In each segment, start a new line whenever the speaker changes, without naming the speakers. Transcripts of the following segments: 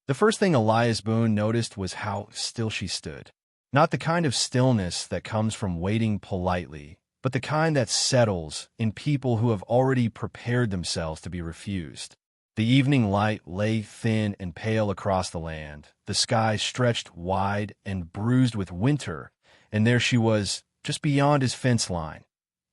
The first thing Elias Boone noticed was how still she stood. Not the kind of stillness that comes from waiting politely, but the kind that settles in people who have already prepared themselves to be refused. The evening light lay thin and pale across the land. The sky stretched wide and bruised with winter, and there she was, just beyond his fence line.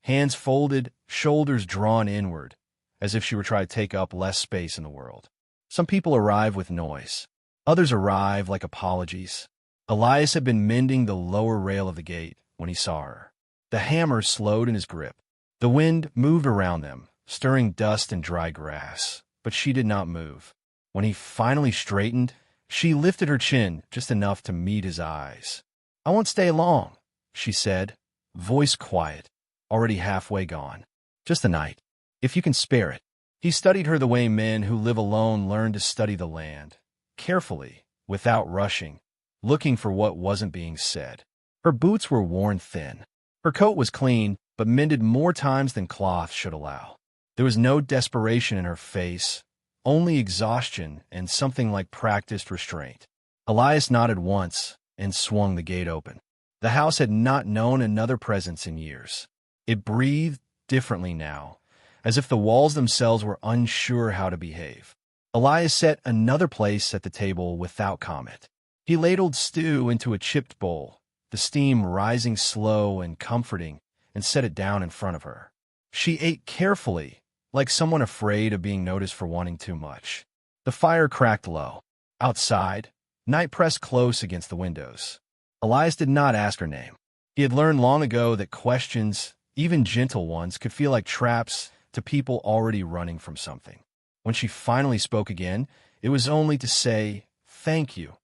Hands folded, shoulders drawn inward, as if she were trying to take up less space in the world. Some people arrive with noise. Others arrive like apologies. Elias had been mending the lower rail of the gate when he saw her. The hammer slowed in his grip. The wind moved around them, stirring dust and dry grass, but she did not move. When he finally straightened, she lifted her chin just enough to meet his eyes. "I won't stay long," she said, voice quiet, already halfway gone. "Just the night, if you can spare it." He studied her the way men who live alone learn to study the land, carefully, without rushing, looking for what wasn't being said. Her boots were worn thin. Her coat was clean, but mended more times than cloth should allow. There was no desperation in her face, only exhaustion and something like practiced restraint. Elias nodded once and swung the gate open. The house had not known another presence in years. It breathed differently now, as if the walls themselves were unsure how to behave. Elias set another place at the table without comment. He ladled stew into a chipped bowl, the steam rising slow and comforting, and set it down in front of her. She ate carefully, like someone afraid of being noticed for wanting too much. The fire cracked low. Outside, night pressed close against the windows. Elias did not ask her name. He had learned long ago that questions, even gentle ones, could feel like traps to people already running from something. When she finally spoke again, it was only to say, "Thank you,"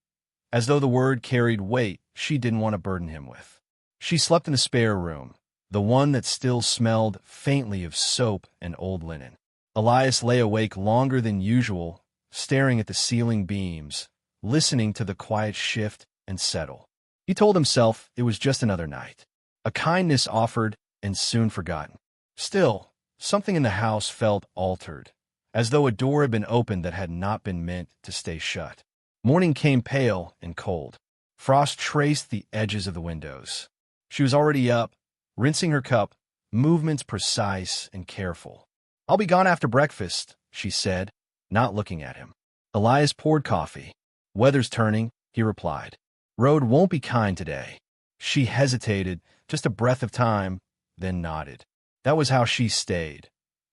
as though the word carried weight she didn't want to burden him with. She slept in the spare room, the one that still smelled faintly of soap and old linen. Elias lay awake longer than usual, staring at the ceiling beams, listening to the quiet shift and settle. He told himself it was just another night, a kindness offered and soon forgotten. Still, something in the house felt altered, as though a door had been opened that had not been meant to stay shut. Morning came pale and cold. Frost traced the edges of the windows. She was already up, rinsing her cup, movements precise and careful. "I'll be gone after breakfast," she said, not looking at him. Elias poured coffee. "Weather's turning," he replied. "Road won't be kind today." She hesitated, just a breath of time, then nodded. That was how she stayed.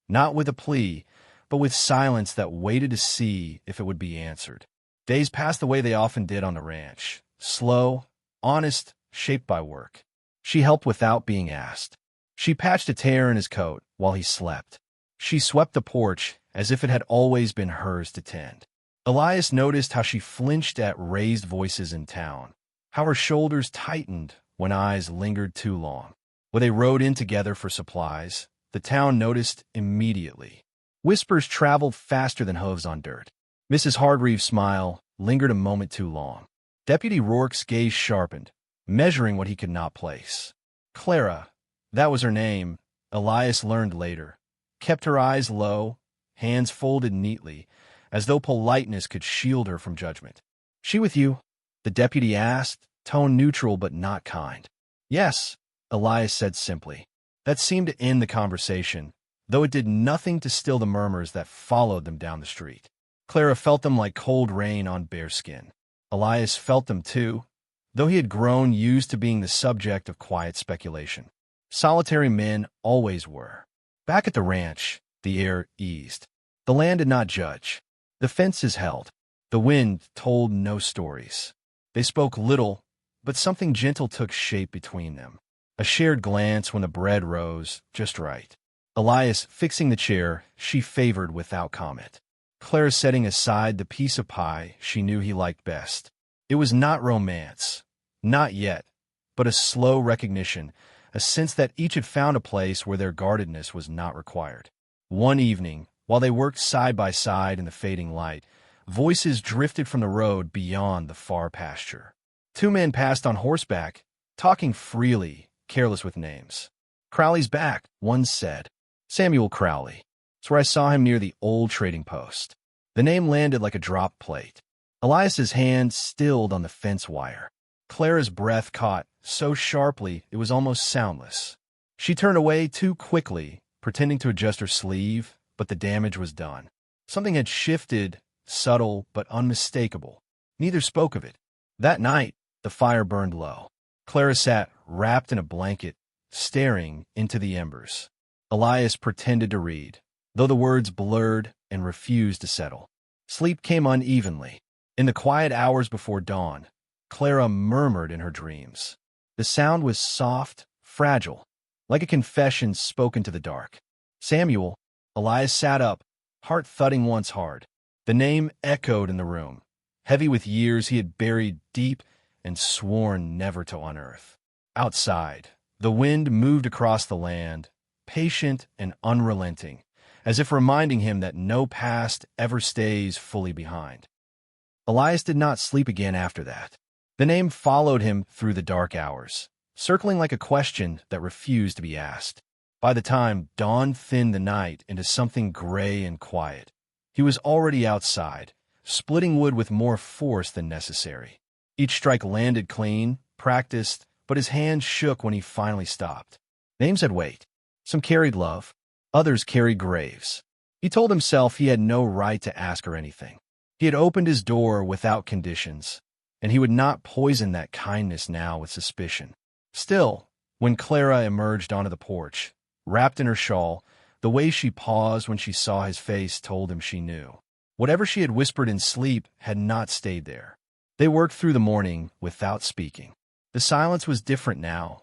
Not with a plea, but with silence that waited to see if it would be answered. Days passed the way they often did on the ranch. Slow, honest, shaped by work. She helped without being asked. She patched a tear in his coat while he slept. She swept the porch as if it had always been hers to tend. Elias noticed how she flinched at raised voices in town, how her shoulders tightened when eyes lingered too long. When they rode in together for supplies, the town noticed immediately. Whispers traveled faster than hooves on dirt. Mrs. Hargreaves' smile lingered a moment too long. Deputy Rourke's gaze sharpened, measuring what he could not place. Clara, that was her name, Elias learned later, kept her eyes low, hands folded neatly, as though politeness could shield her from judgment. "She with you?" the deputy asked, tone neutral but not kind. "Yes," Elias said simply. That seemed to end the conversation, though it did nothing to still the murmurs that followed them down the street. Clara felt them like cold rain on bare skin. Elias felt them too, though he had grown used to being the subject of quiet speculation. Solitary men always were. Back at the ranch, the air eased. The land did not judge. The fences held. The wind told no stories. They spoke little, but something gentle took shape between them. A shared glance when the bread rose, just right. Elias fixing the chair she favored without comment. Clara setting aside the piece of pie she knew he liked best. It was not romance, not yet, but a slow recognition, a sense that each had found a place where their guardedness was not required. One evening, while they worked side by side in the fading light, voices drifted from the road beyond the far pasture. Two men passed on horseback, talking freely, careless with names. "Crowley's back," one said. "Samuel Crowley. It's where I saw him near the old trading post." The name landed like a drop plate. Elias's hand stilled on the fence wire. Clara's breath caught so sharply it was almost soundless. She turned away too quickly, pretending to adjust her sleeve, but the damage was done. Something had shifted, subtle but unmistakable. Neither spoke of it. That night, the fire burned low. Clara sat wrapped in a blanket, staring into the embers. Elias pretended to read, though the words blurred and refused to settle. Sleep came unevenly. In the quiet hours before dawn, Clara murmured in her dreams. The sound was soft, fragile, like a confession spoken to the dark. Samuel. Elias sat up, heart thudding once hard. The name echoed in the room, heavy with years he had buried deep and sworn never to unearth. Outside, the wind moved across the land, patient and unrelenting, as if reminding him that no past ever stays fully behind. Elias did not sleep again after that. The name followed him through the dark hours, circling like a question that refused to be asked. By the time dawn thinned the night into something gray and quiet, he was already outside, splitting wood with more force than necessary. Each strike landed clean, practiced, but his hands shook when he finally stopped. Names had weight. Some carried love, others carried graves. He told himself he had no right to ask her anything. He had opened his door without conditions, and he would not poison that kindness now with suspicion. Still, when Clara emerged onto the porch, wrapped in her shawl, the way she paused when she saw his face told him she knew. Whatever she had whispered in sleep had not stayed there. They worked through the morning without speaking. The silence was different now,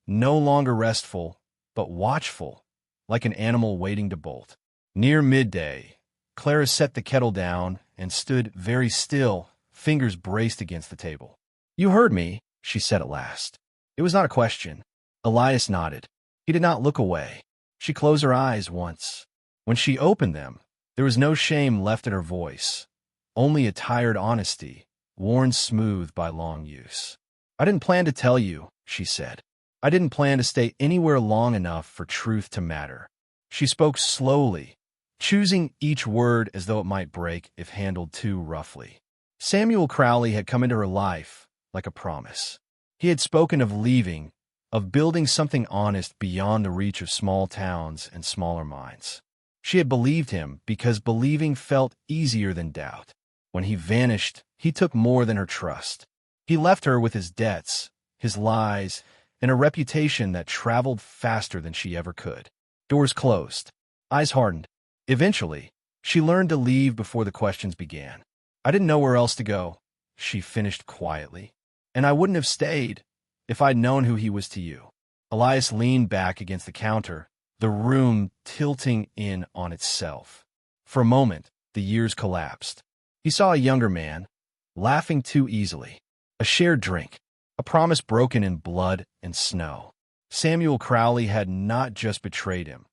no longer restful, but watchful, like an animal waiting to bolt. Near midday, Clara set the kettle down and stood very still, fingers braced against the table. "You heard me," she said at last. It was not a question. Elias nodded. He did not look away. She closed her eyes once. When she opened them, there was no shame left in her voice, only a tired honesty, worn smooth by long use. "I didn't plan to tell you," she said. "I didn't plan to stay anywhere long enough for truth to matter." She spoke slowly, choosing each word as though it might break if handled too roughly. Samuel Crowley had come into her life like a promise. He had spoken of leaving, of building something honest beyond the reach of small towns and smaller minds. She had believed him because believing felt easier than doubt. When he vanished, he took more than her trust. He left her with his debts, his lies, and a reputation that traveled faster than she ever could. Doors closed. Eyes hardened. Eventually, she learned to leave before the questions began. "I didn't know where else to go," she finished quietly. "And I wouldn't have stayed if I'd known who he was to you." Elias leaned back against the counter, the room tilting in on itself. For a moment, the years collapsed. He saw a younger man, laughing too easily. A shared drink, a promise broken in blood and snow. Samuel Crowley had not just betrayed him.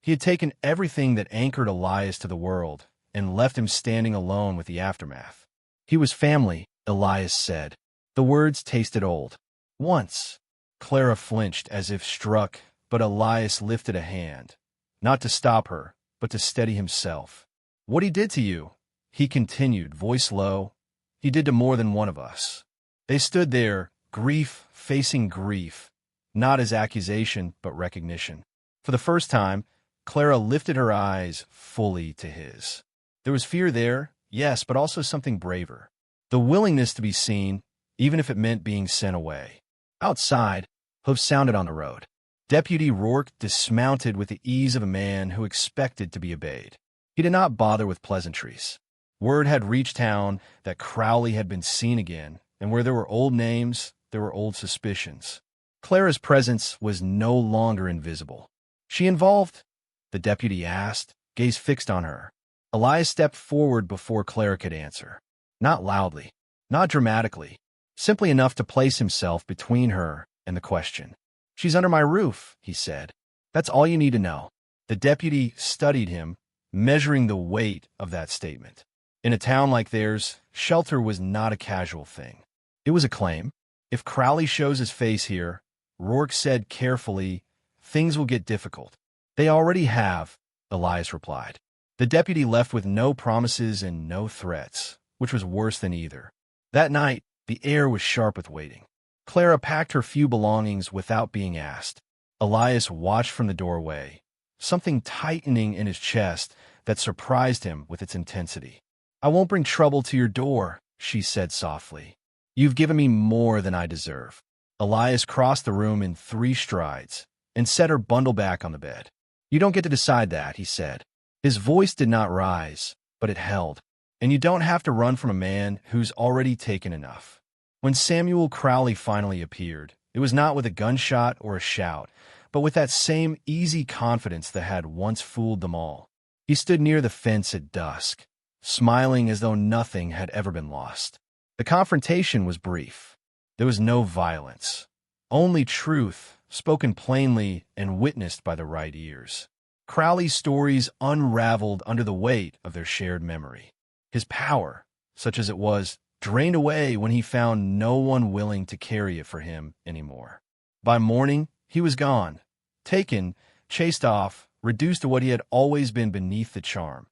He had taken everything that anchored Elias to the world and left him standing alone with the aftermath. He was family, Elias said. The words tasted old. Once, Clara flinched as if struck, but Elias lifted a hand, not to stop her, but to steady himself. "What he did to you," he continued, voice low, "he did to more than one of us." They stood there, grief facing grief, not as accusation, but recognition. For the first time, Clara lifted her eyes fully to his. There was fear there, yes, but also something braver. The willingness to be seen, even if it meant being sent away. Outside, hoofs sounded on the road. Deputy Rourke dismounted with the ease of a man who expected to be obeyed. He did not bother with pleasantries. Word had reached town that Crowley had been seen again, and where there were old names, there were old suspicions. Clara's presence was no longer invisible. "She involved?" the deputy asked, gaze fixed on her. Elias stepped forward before Clara could answer. Not loudly, not dramatically, simply enough to place himself between her and the question. "She's under my roof," he said. "That's all you need to know." The deputy studied him, measuring the weight of that statement. In a town like theirs, shelter was not a casual thing. It was a claim. "If Crowley shows his face here," Rourke said carefully, "things will get difficult." "They already have," Elias replied. The deputy left with no promises and no threats, which was worse than either. That night, the air was sharp with waiting. Clara packed her few belongings without being asked. Elias watched from the doorway, something tightening in his chest that surprised him with its intensity. "I won't bring trouble to your door," she said softly. "You've given me more than I deserve." Elias crossed the room in 3 strides and set her bundle back on the bed. "You don't get to decide that," he said. His voice did not rise, but it held. "And you don't have to run from a man who's already taken enough." When Samuel Crowley finally appeared, it was not with a gunshot or a shout, but with that same easy confidence that had once fooled them all. He stood near the fence at dusk, smiling as though nothing had ever been lost. The confrontation was brief. There was no violence, only truth, spoken plainly and witnessed by the right ears. Crowley's stories unraveled under the weight of their shared memory. His power, such as it was, drained away when he found no one willing to carry it for him anymore. By morning, he was gone, taken, chased off, reduced to what he had always been beneath the charm.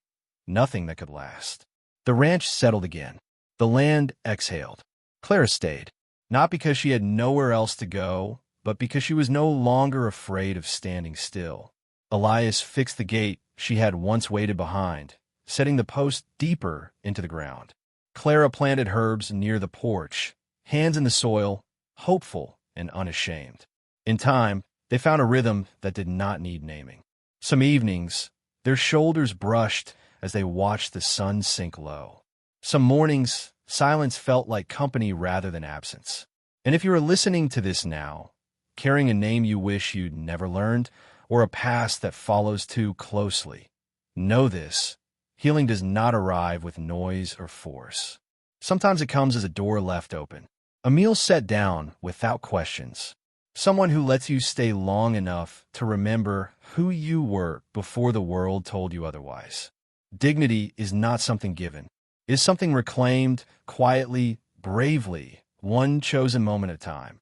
Nothing that could last. The ranch settled again. The land exhaled. Clara stayed, not because she had nowhere else to go, but because she was no longer afraid of standing still. Elias fixed the gate she had once waited behind, setting the post deeper into the ground. Clara planted herbs near the porch, hands in the soil, hopeful and unashamed. In time, they found a rhythm that did not need naming. Some evenings, their shoulders brushed as they watched the sun sink low. Some mornings, silence felt like company rather than absence. And if you are listening to this now, carrying a name you wish you'd never learned, or a past that follows too closely, know this: healing does not arrive with noise or force. Sometimes it comes as a door left open, a meal set down without questions, someone who lets you stay long enough to remember who you were before the world told you otherwise. Dignity is not something given. It is something reclaimed, quietly, bravely, one chosen moment at a time.